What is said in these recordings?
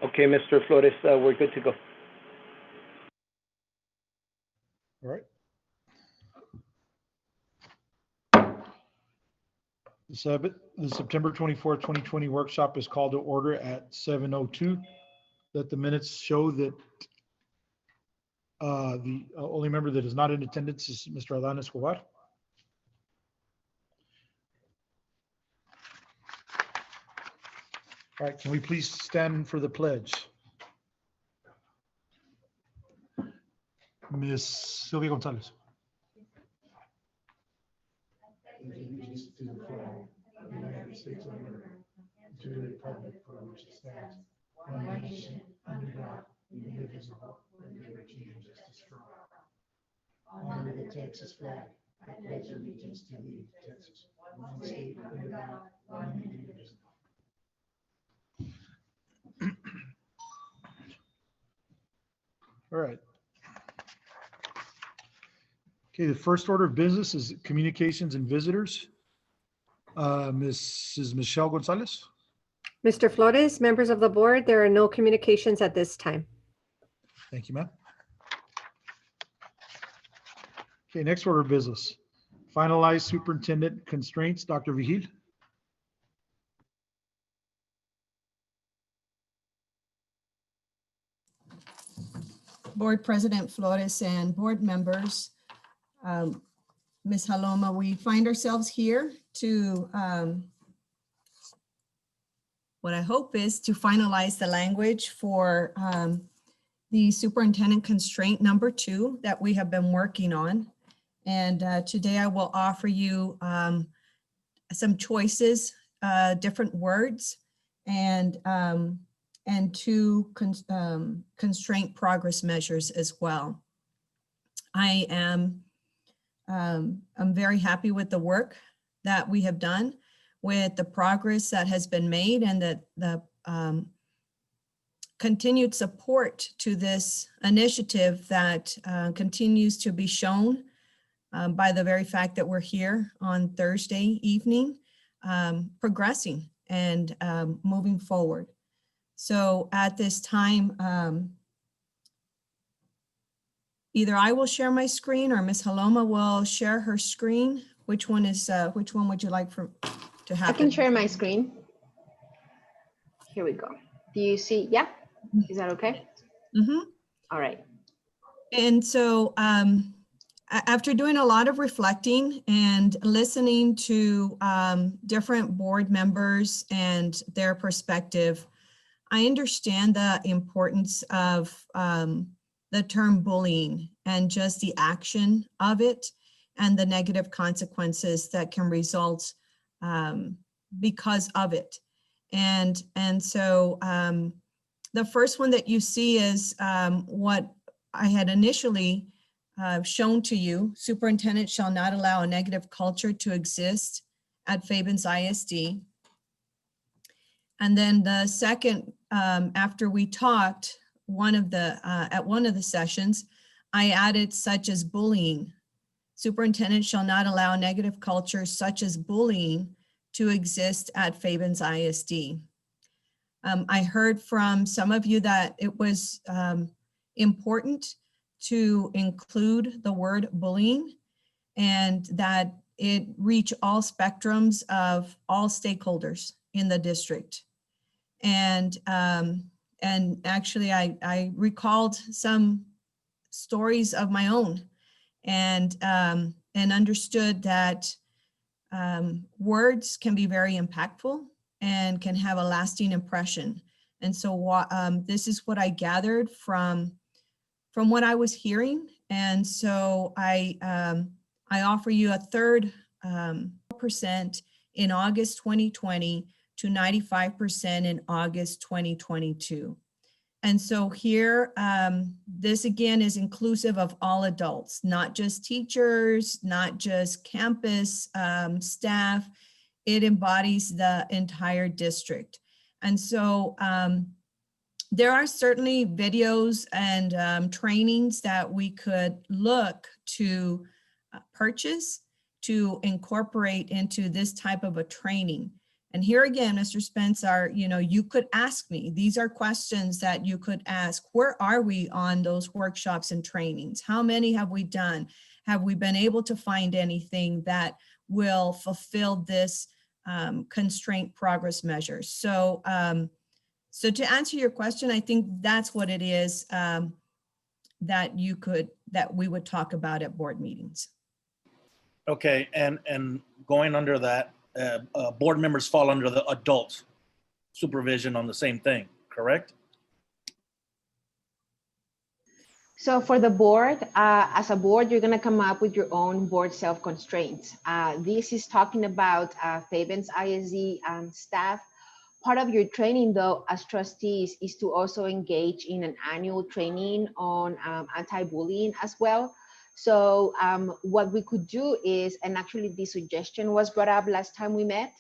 Okay, Mr. Flores, we're good to go. All right. The September 24th, 2020 workshop is called to order at 7:02. Let the minutes show that the only member that is not in attendance is Mr. Adan Escobar. All right, can we please stand for the pledge? Ms. Sylvia Gonzalez. Allegiance to the flag of the United States of America, to the republic for which it stands, one nation, under God, indivisible, with liberty and justice for all. Under the Texas flag, I pledge allegiance to thee, Texas, one state under God, one and indivisible. All right. Okay, the first order of business is communications and visitors. Mrs. Michelle Gonzalez. Mr. Flores, members of the board, there are no communications at this time. Thank you, ma'am. Okay, next order of business. Finalize superintendent constraints, Dr. Vigil. Board President Flores and board members, Ms. Haloma, we find ourselves here to, what I hope is to finalize the language for the superintendent constraint number 2 that we have been working on. And today I will offer you some choices, different words, and 2 constraint progress measures as well. I'm very happy with the work that we have done, with the progress that has been made, and the continued support to this initiative that continues to be shown by the very fact that we're here on Thursday evening, progressing and moving forward. So at this time, either I will share my screen or Ms. Haloma will share her screen. Which one would you like to happen? I can share my screen. Here we go. Do you see? Yeah. Is that okay? Mm-hmm. All right. And so after doing a lot of reflecting and listening to different board members and their perspective, I understand the importance of the term bullying and just the action of it and the negative consequences that can result because of it. And so the first one that you see is what I had initially shown to you. Superintendent shall not allow a negative culture to exist at Fabens ISD. And then the second, after we talked, at one of the sessions, I added such as bullying. Superintendent shall not allow negative culture such as bullying to exist at Fabens ISD. I heard from some of you that it was important to include the word bullying and that it reach all spectrums of all stakeholders in the district. And actually I recalled some stories of my own and understood that words can be very impactful and can have a lasting impression. And so this is what I gathered from what I was hearing. And so I offer you a third % in August 2020 to 95% in August 2022. And so here, this again is inclusive of all adults, not just teachers, not just campus staff. It embodies the entire district. And so there are certainly videos and trainings that we could look to purchase to incorporate into this type of a training. And here again, Mr. Spence, you could ask me, these are questions that you could ask. Where are we on those workshops and trainings? How many have we done? Have we been able to find anything that will fulfill this constraint progress measure? So, so to answer your question, I think that's what it is that we would talk about at board meetings. Okay, and going under that, board members fall under the adult supervision on the same thing, correct? So for the board, as a board, you're gonna come up with your own board self-constraints. This is talking about Fabens ISD staff. Part of your training though, as trustees, is to also engage in an annual training on anti-bullying as well. So what we could do is, and actually this suggestion was brought up last time we met,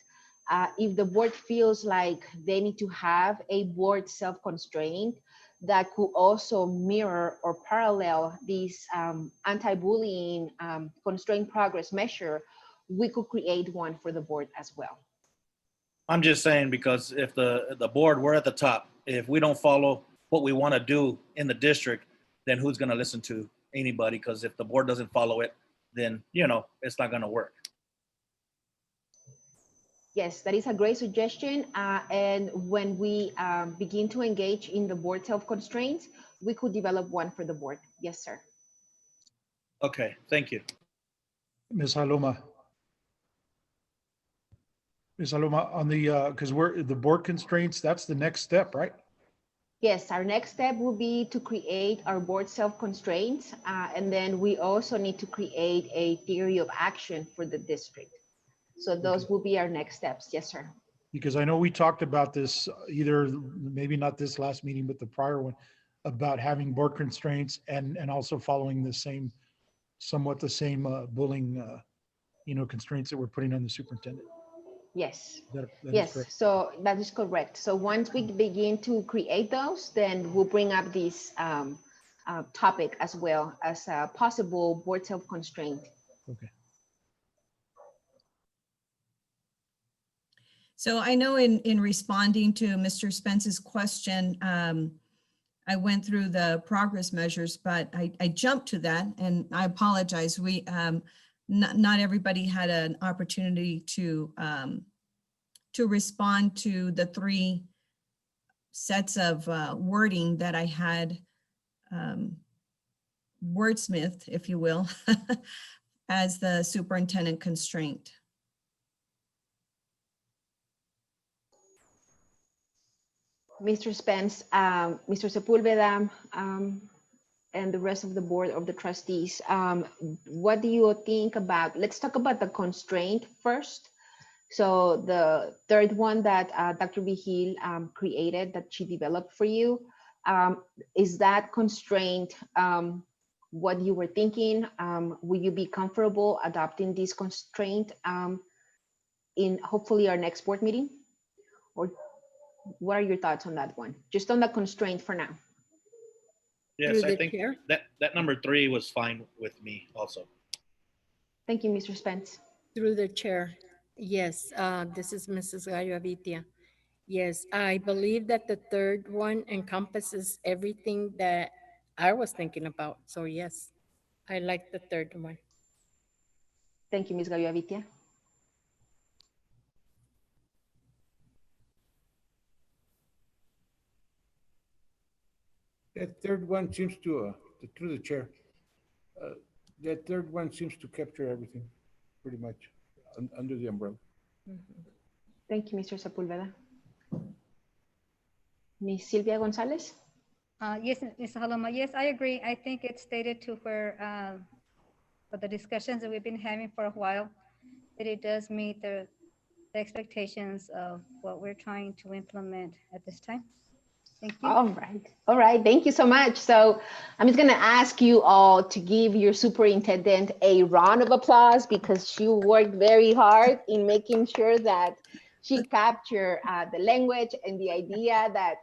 if the board feels like they need to have a board self-constraint that could also mirror or parallel this anti-bullying constraint progress measure, we could create one for the board as well. I'm just saying, because if the board, we're at the top, if we don't follow what we want to do in the district, then who's going to listen to anybody? Because if the board doesn't follow it, then, it's not going to work. Yes, that is a great suggestion. And when we begin to engage in the board self-constraints, we could develop one for the board. Yes, sir. Okay, thank you. Ms. Haloma. Ms. Haloma, on the, because the board constraints, that's the next step, right? Yes, our next step will be to create our board self-constraints. And then we also need to create a theory of action for the district. So those will be our next steps. Yes, sir. Because I know we talked about this either, maybe not this last meeting, but the prior one, about having board constraints and also following the same, somewhat the same bullying, constraints that we're putting on the superintendent. Yes. That Yes, correct. so that is correct. So once we begin to create those, then we'll bring up this topic as well as a possible board self-constraint. Okay. So I know in responding to Mr. Spence's question, I went through the progress measures, but I jumped to that, and I apologize. We not everybody had an opportunity to respond to the 3 sets of wording that I had wordsmith, if you will, as the superintendent constraint. Mr. Spence, Mr. Sepulveda, and the rest of the board of the trustees, what do you think about, let's talk about the constraint first. So the third one that Dr. Vigil created, that she developed for you, is that constraint what you were thinking? Will you be comfortable adopting this constraint in hopefully our next board meeting? Or what are your thoughts on that one? Just on the constraint for now. Yes, Through I the think chair. that number 3 was fine with me also. Thank you, Mr. Spence. Through the chair. Yes, this is Mrs. Gallo Avitia. Yes, I believe that the third one encompasses everything that I was thinking about. So yes, I like the third one. Thank you, Ms. Gallo Avitia. That third one seems to, through the chair, that third one seems to capture everything pretty much under the umbrella. Thank you, Mr. Sepulveda. Ms. Silvia Gonzalez? Yes, Ms. Haloma, yes, I agree. I think it's stated to where, for the discussions that we've been having for a while, that it does meet the expectations of what we're trying to implement at this time. Thank you. All right. All right. Thank you so much. So I'm just going to ask you all to give your superintendent a round of applause because she worked very hard in making sure that she captured the language and the idea that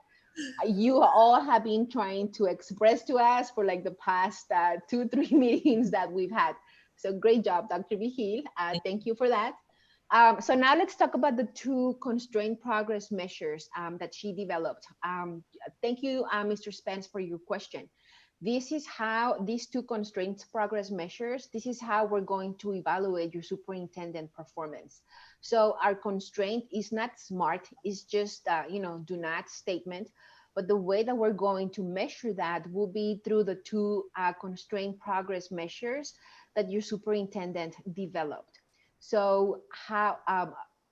you all have been trying to express to us for like the past 2-3 meetings that we've had. So great job, Dr. Vigil. Thank you for that. So now let's talk about the two constraint progress measures that she developed. Thank you, Mr. Spence, for your question. This is how these two constraints progress measures, this is how we're going to evaluate your superintendent performance. So our constraint is not SMART, it's just, do not statement. But the way that we're going to measure that will be through the two constraint progress measures that your superintendent developed. So how,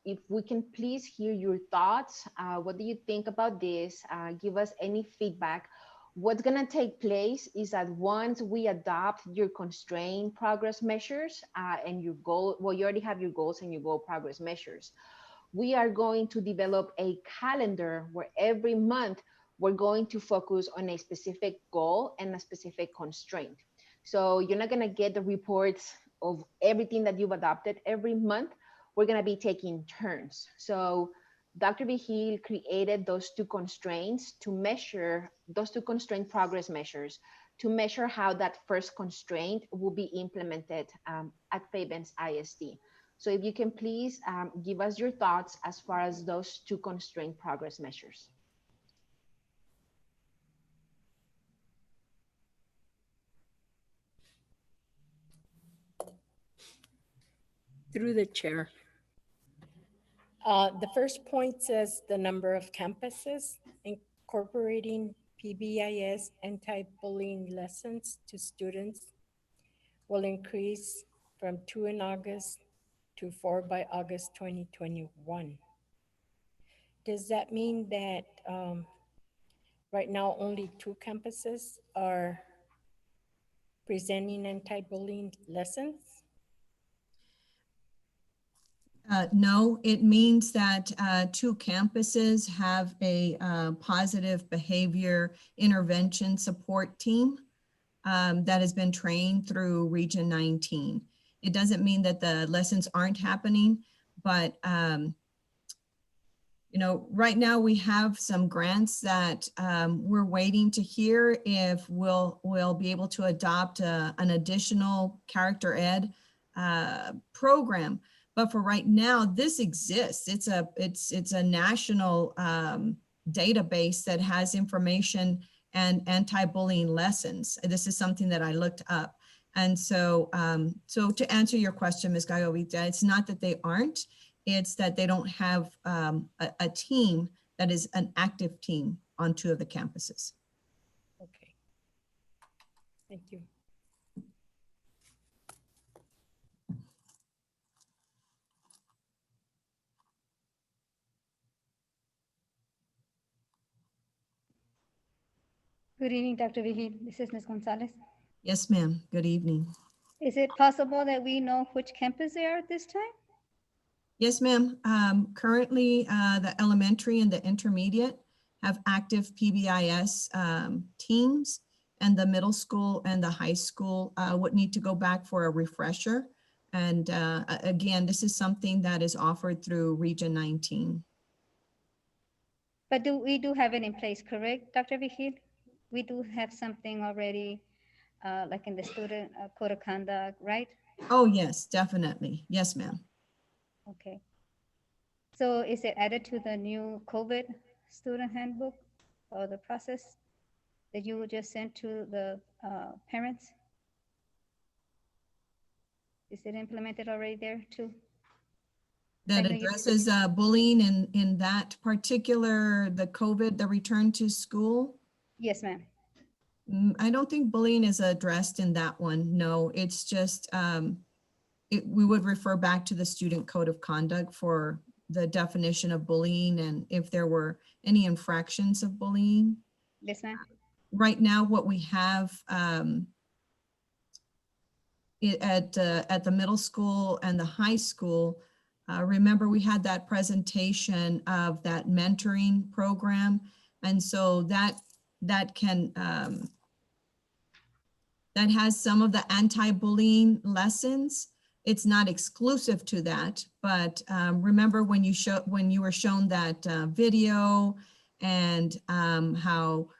if we can please hear your thoughts, what do you think about this? Give us any feedback. What's gonna take place is that once we adopt your constraint progress measures and your goal, well, you already have your goals and your goal progress measures. We are going to develop a calendar where every month we're going to focus on a specific goal and a specific constraint. So you're not gonna get the reports of everything that you've adopted every month. We're gonna be taking turns. So Dr. Vigil created those two constraints to measure, those two constraint progress measures to measure how that first constraint will be implemented at Fabens ISD. So if you can please give us your thoughts as far as those two constraint progress measures. Through the chair. The first point says the number of campuses incorporating PBIS anti-bullying lessons to students will increase from 2 in August to 4 by August 2021. Does that mean that right now only 2 campuses are presenting anti-bullying lessons? No, it means that 2 campuses have a positive behavior intervention support team that has been trained through Region 19. It doesn't mean that the lessons aren't happening, but right now we have some grants that we're waiting to hear if we'll be able to adopt an additional character ed program. But for right now, this exists. It's a national database that has information and anti-bullying lessons. This is something that I looked up. And so, so to answer your question, Ms. Gallovita, it's not that they aren't, it's that they don't have a team that is an active team on 2 of the campuses. Okay. Thank you. Good evening, Dr. Vigil. This is Ms. Gonzalez. Yes, ma'am. Good evening. Is it possible that we know which campus they are at this time? Yes, ma'am. Currently, the elementary and the intermediate have active PBIS teams, and the middle school and the high school would need to go back for a refresher. And again, this is something that is offered through Region 19. But we do have it in place, correct, Dr. Vigil? We do have something already, like in the student code of conduct, right? Oh, yes, definitely. Yes, ma'am. Okay. So is it added to the new COVID student handbook or the process that you just sent to the parents? Is it implemented already there too? That addresses bullying in that particular, the COVID, the return to school? Yes, ma'am. I don't think bullying is addressed in that one. No, it's just, we would refer back to the student code of conduct for the definition of bullying and if there were any infractions of bullying. Yes, ma'am. Right now, what we have at the middle school and the high school, remember we had that presentation of that mentoring program. And so that can, that has some of the anti-bullying lessons. It's not exclusive to that, but remember when you were shown that video and how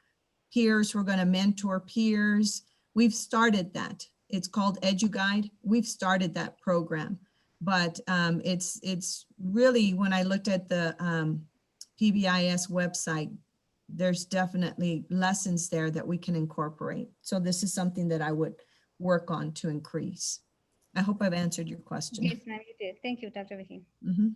peers were going to mentor peers. We've started that. It's called EduGuide. We've started that program. But it's really, when I looked at the PBIS website, there's definitely lessons there that we can incorporate. So this is something that I would work on to increase. I hope I've answered your question. Yes, ma'am, you did. Thank you, Dr. Vicky. Mhm.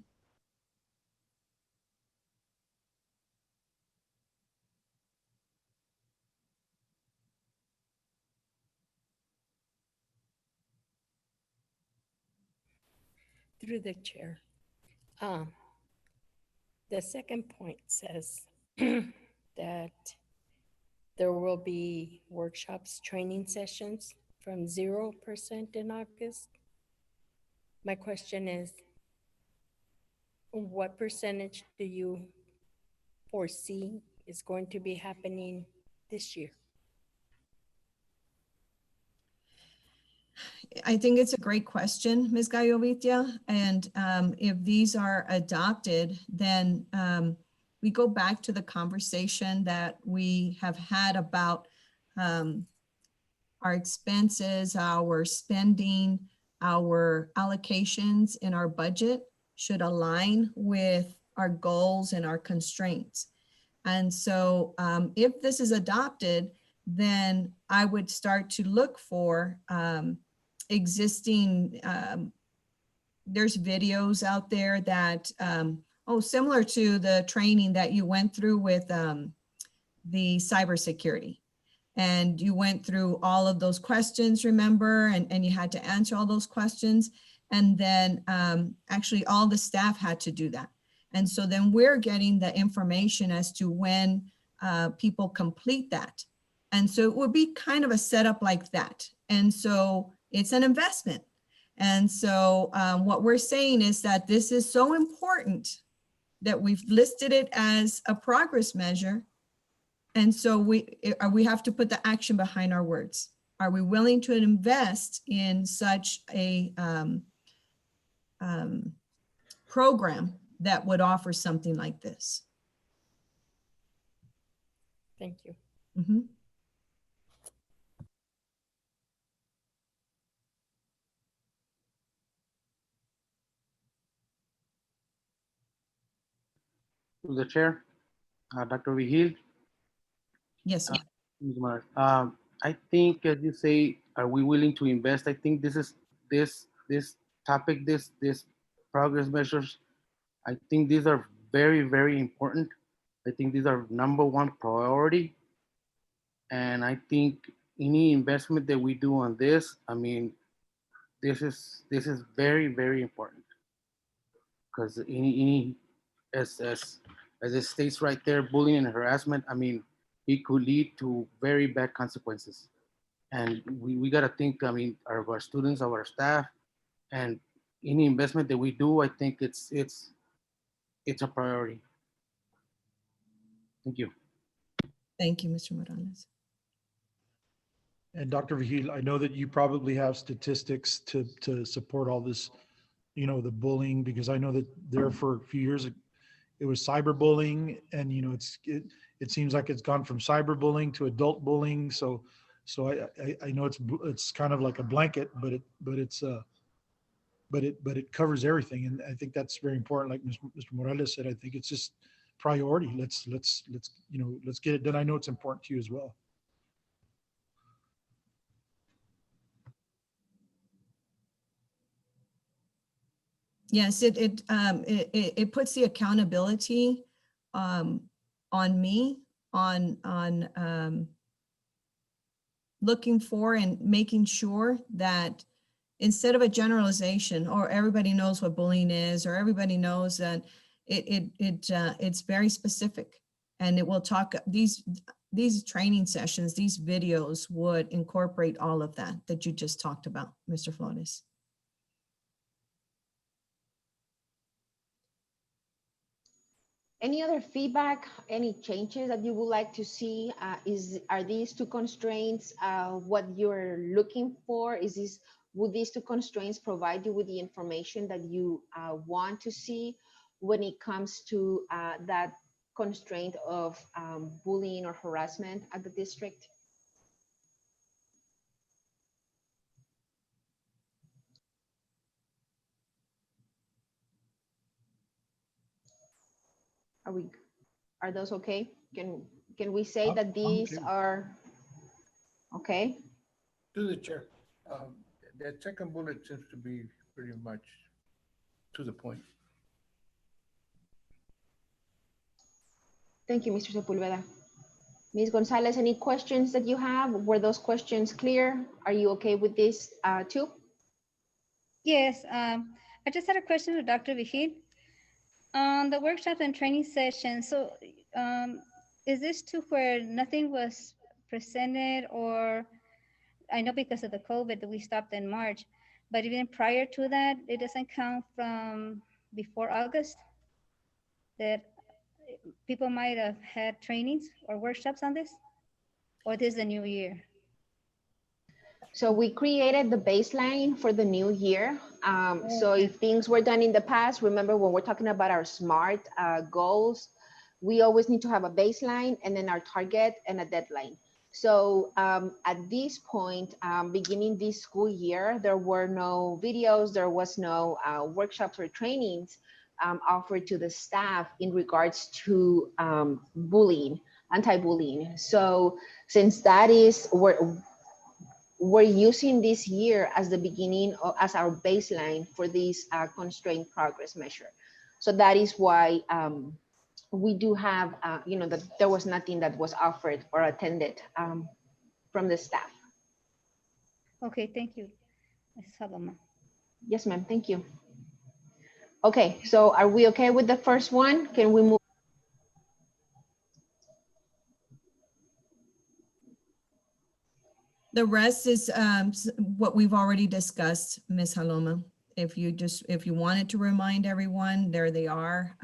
Through the chair. Um, the second point says that there will be workshops, training sessions from 0% in August. My question is, what percentage do you foresee is going to be happening this year? I think it's a great question, Ms. Gallovitia. And if these are adopted, then we go back to the conversation that we have had about our expenses, our spending, our allocations in our budget should align with our goals and our constraints. And so if this is adopted, then I would start to look for existing, there's videos out there that, similar to the training that you went through with the cybersecurity. And you went through all of those questions, remember, and you had to answer all those questions. And then actually all the staff had to do that. And so then we're getting the information as to when people complete that. And so it would be kind of a setup like that. And so it's an investment. And so what we're saying is that this is so important that we've listed it as a progress measure. And so we have to put the action behind our words. Are we willing to invest in such a program that would offer something like this? Thank you. Mhm. To the chair, Dr. Vigil. Yes, sir. Ms. Mar- I think, as you say, are we willing to invest? I think this topic, this progress measures. I think these are very, very important. I think these are number one priority, and I think any investment that we do on this, I mean, this is very, very important because any as it states right there, bullying and harassment. I mean, it could lead to very bad consequences. And we got to think, I mean, of our students, of our staff, and any investment that we do, I think it's a priority. Thank you. Thank you, Mr. Morales. And Dr. Vigil, I know that you probably have statistics to support all this, the bullying, because I know that there for a few years, it was cyberbullying, and it seems like it's gone from cyberbullying to adult bullying. So I know it's kind of like a blanket, but it covers everything, and I think that's very important. Like Mr. Morales said, I think it's just priority. Let's get it done. I know it's important to you as well. Yes, it puts the accountability on me on looking for and making sure that instead of a generalization or everybody knows what bullying is or everybody knows that it's very specific, and it will talk these training sessions, these videos would incorporate all of that you just talked about, Mr. Flores. Any other feedback, any changes that you would like to see? Are these two constraints what you're looking for? Would these two constraints provide you with the information that you want to see when it comes to that constraint of bullying or harassment at the district? Are those okay? Can we say I'm- that I'm these okay. are, okay? To the chair. That second bullet seems to be pretty much to the point. Thank you, Mr. Sepulveda. Ms. Gonzalez, any questions that you have? Were those questions clear? Are you okay with this too? Yes, I just had a question to Dr. Vigil. On the workshops and training sessions, so is this to where nothing was presented, or I know because of the COVID that we stopped in March, but even prior to that, it doesn't count from before August that people might have had trainings or workshops on this, or this is the new year? So we created the baseline for the new year. So Okay. if things were done in the past, remember when we're talking about our SMART goals, we always need to have a baseline and then our target and a deadline. So at this point, beginning this school year, there were no videos, there was no workshops or trainings offered to the staff in regards to bullying, anti-bullying. So since that is we're using this year as the beginning of, as our baseline for this constrained progress measure. So that is why we do have, that there was nothing that was offered or attended from the staff. Okay, thank you, Mrs. Saloma. Yes, ma'am, thank you. Okay, so are we okay with the first one? Can we move? The rest is what we've already discussed, Ms. Haloma. If you wanted to remind everyone, there they are.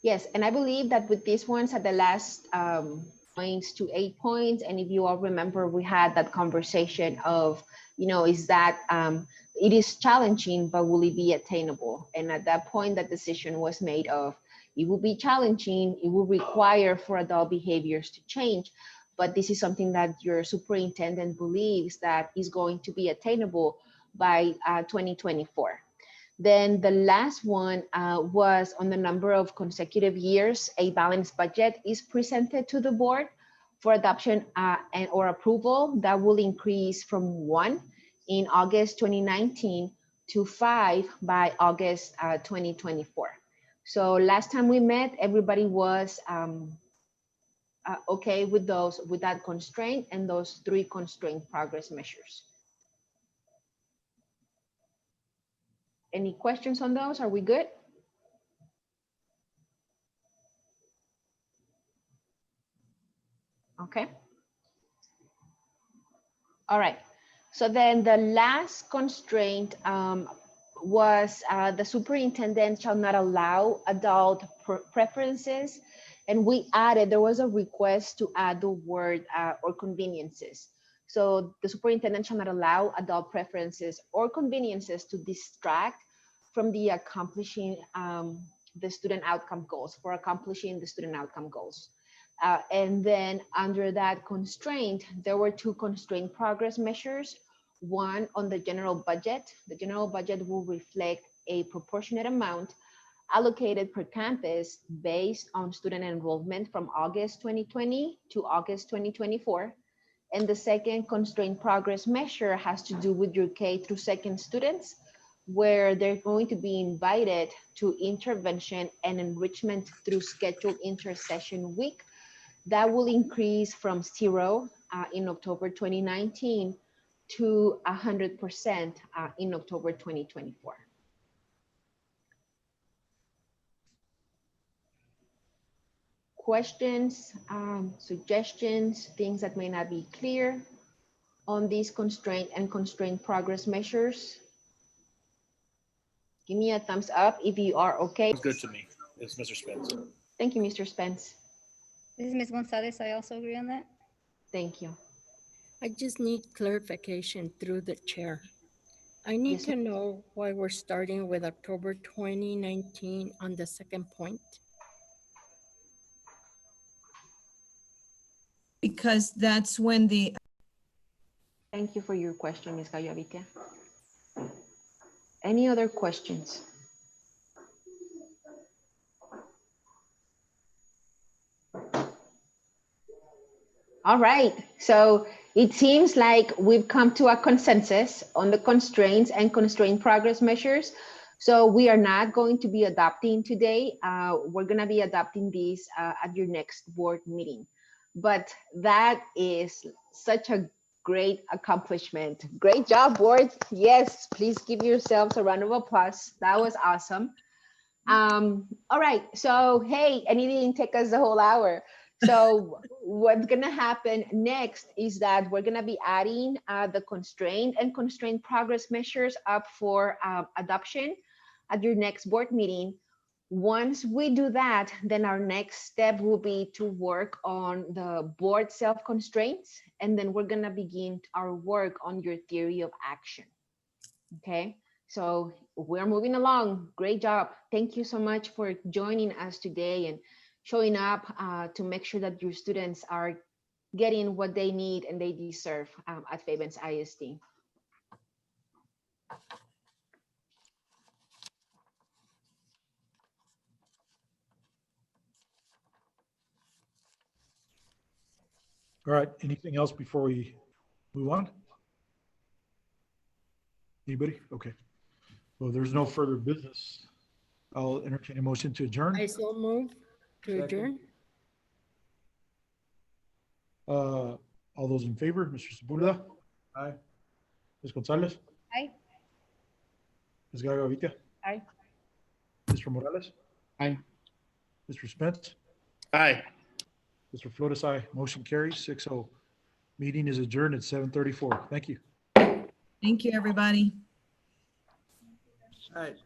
Yes, and I believe that with these ones at the last points to 8 points, and if you all remember, we had that conversation of, is that it is challenging, but will it be attainable? And at that point, that decision was made of, it will be challenging, it will require for adult behaviors to change, but this is something that your superintendent believes that is going to be attainable by 2024. Then the last one was on the number of consecutive years a balanced budget is presented to the board for adoption and or approval. That will increase from 1 in August 2019 to 5 by August 2024. So last time we met, everybody was okay with that constraint and those 3 constraint progress measures. Any questions on those? Are we good? Okay. All right. So then the last constraint was the superintendent shall not allow adult preferences. And there was a request to add the word or conveniences. So the superintendent shall not allow adult preferences or conveniences to distract from the accomplishing the student outcome goals, for accomplishing the student outcome goals. And then under that constraint, there were 2 constraint progress measures. One on the general budget. The general budget will reflect a proportionate amount allocated per campus based on student enrollment from August 2020 to August 2024. And the second constraint progress measure has to do with your K through 2nd students, where they're going to be invited to intervention and enrichment through scheduled intersession week. That will increase from 0 in October 2019 to 100% in October 2024. Questions, suggestions, things that may not be clear on these constraint and constraint progress measures? Give me a thumbs up if you are okay. Sounds good to me. It's Mr. Spence. Thank you, Mr. Spence. This is Ms. Gonzalez. I also agree on that. Thank you. I just need clarification through the chair. I need Yes, to know why we're starting with October 2019 on the second point. Because that's when the Thank you for your question, Ms. Gallo-Avitia. Any other questions? All right, so it seems like we've come to a consensus on the constraints and constraint progress measures. So we are not going to be adopting today. We're gonna be adopting these at your next board meeting. But that is such a great accomplishment. Great job, board. Yes, please give yourselves a round of applause. That was awesome. All right, so hey, and it didn't take us the whole hour. So what's gonna happen next is that we're gonna be adding the constraint and constraint progress measures up for adoption at your next board meeting. Once we do that, then our next step will be to work on the board self-constraints, and then we're gonna begin our work on your theory of action, okay? So we're moving along. Great job. Thank you so much for joining us today and showing up to make sure that your students are getting what they need and they deserve at Fabens ISD. All right, anything else before we move on? Anybody? Okay. Well, there's no further business. I'll entertain a motion to adjourn. I so move to Second. adjourn. All those in favor, Mr. Sepulveda, Aye. Ms. Gonzalez, Aye. Ms. Garavita, Aye. Mr. Morales, Aye. Mr. Spence, Aye. Mr. Flores, aye. Motion carries 6-0. Meeting is adjourned at 7:34. Thank you. Thank you, everybody. All right.